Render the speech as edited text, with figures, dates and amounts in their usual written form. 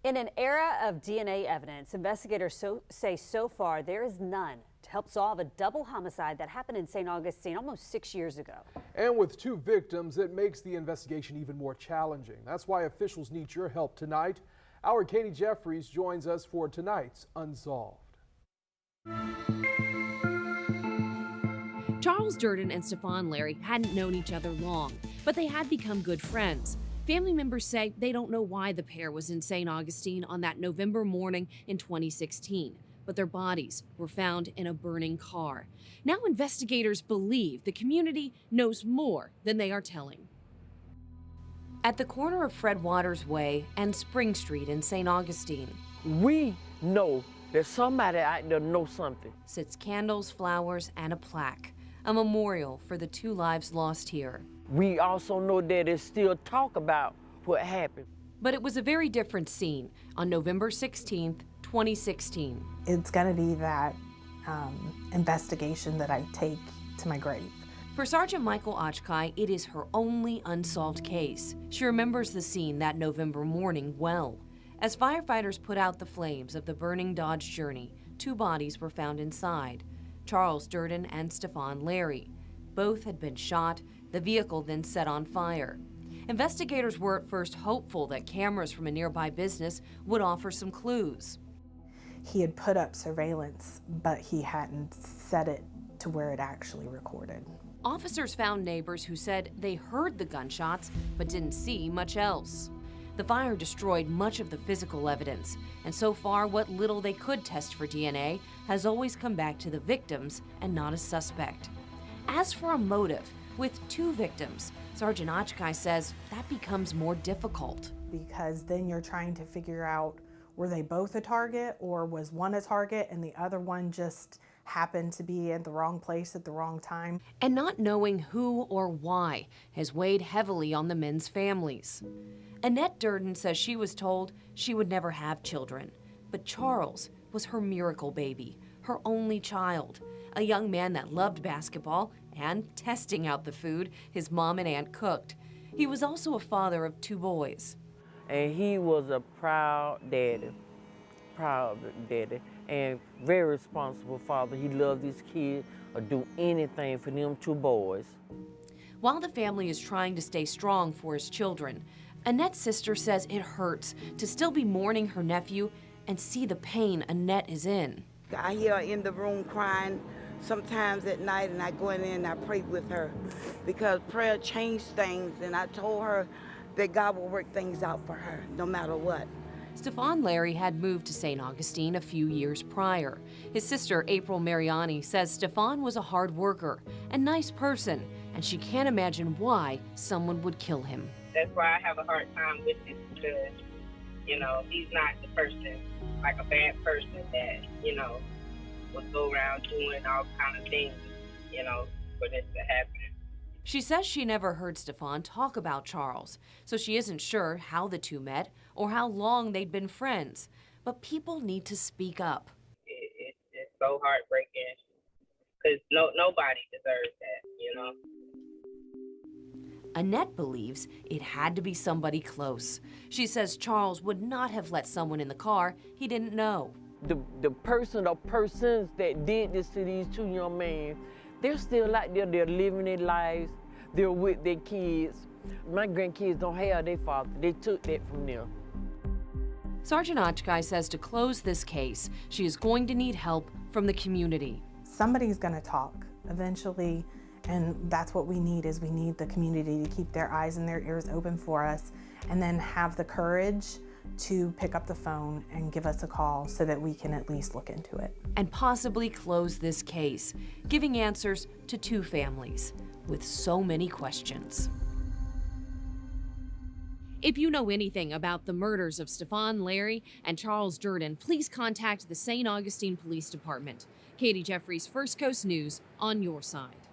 In an era of DNA evidence, investigators say so far there is none to help solve a double homicide that happened in St. Augustine almost 6 years ago. And with 2 victims, it makes the investigation even more challenging. That's why officials need your help tonight. Our Katie Jeffries joins us for tonight's Unsolved. Charles Durden and Stefan Larry hadn't known each other long, but they had become good friends. Family members say they don't know why the pair was in St. Augustine on that November morning in 2016, but their bodies were found in a burning car. Now investigators believe the community knows more than they are telling. At the corner of Fred Waters Way and Spring Street in St. Augustine, we know that somebody out there knows something. Sits candles, flowers, and a plaque, a memorial for the 2 lives lost here. We also know that there's still talk about what happened. But it was a very different scene on November 16th, 2016. It's going to be that investigation that I take to my grave. For Sergeant Michael Ochkai, it is her only unsolved case. She remembers the scene that November morning well. As firefighters put out the flames of the burning Dodge Journey, 2 bodies were found inside, Charles Durden and Stefan Larry. Both had been shot, the vehicle then set on fire. Investigators were at first hopeful that cameras from a nearby business would offer some clues. He had put up surveillance, but he hadn't set it to where it actually recorded. Officers found neighbors who said they heard the gunshots but didn't see much else. The fire destroyed much of the physical evidence, and so far what little they could test for DNA has always come back to the victims and not a suspect. As for a motive, with 2 victims, Sergeant Ochkai says that becomes more difficult. Because then you're trying to figure out, were they both a target, or was one a target and the other one just happened to be at the wrong place at the wrong time? And not knowing who or why has weighed heavily on the men's families. Annette Durden says she was told she would never have children, but Charles was her miracle baby, her only child, a young man that loved basketball and testing out the food his mom and aunt cooked. He was also a father of 2 boys. And he was a proud daddy, and very responsible father. He loved his kids, would do anything for them 2 boys. While the family is trying to stay strong for his children, Annette's sister says it hurts to still be mourning her nephew and see the pain Annette is in. I hear her in the room crying sometimes at night, and I go in there and I pray with her because prayer changed things, and I told her that God will work things out for her no matter what. Stefan Larry had moved to St. Augustine a few years prior. His sister, April Mariani, says Stefan was a hard worker and nice person, and she can't imagine why someone would kill him. That's why I have a hard time with it, because, he's not the person, like a bad person that, would go around doing all kind of things, for this to happen. She says she never heard Stefan talk about Charles, so she isn't sure how the 2 met or how long they'd been friends. But people need to speak up. It's so heartbreaking, because nobody deserves that, Annette believes it had to be somebody close. She says Charles would not have let someone in the car he didn't know. The person or persons that did this to these 2 young men, they're still out there, they're living their lives, they're with their kids. My grandkids don't have their father, they took that from them. Sergeant Ochkai says to close this case, she is going to need help from the community. Somebody's going to talk eventually, and that's what we need. Is we need the community to keep their eyes and their ears open for us, and then have the courage to pick up the phone and give us a call so that we can at least look into it. And possibly close this case, giving answers to 2 families with so many questions. If you know anything about the murders of Stefan Larry and Charles Durden, please contact the St. Augustine Police Department. Katie Jeffries, First Coast News, on your side.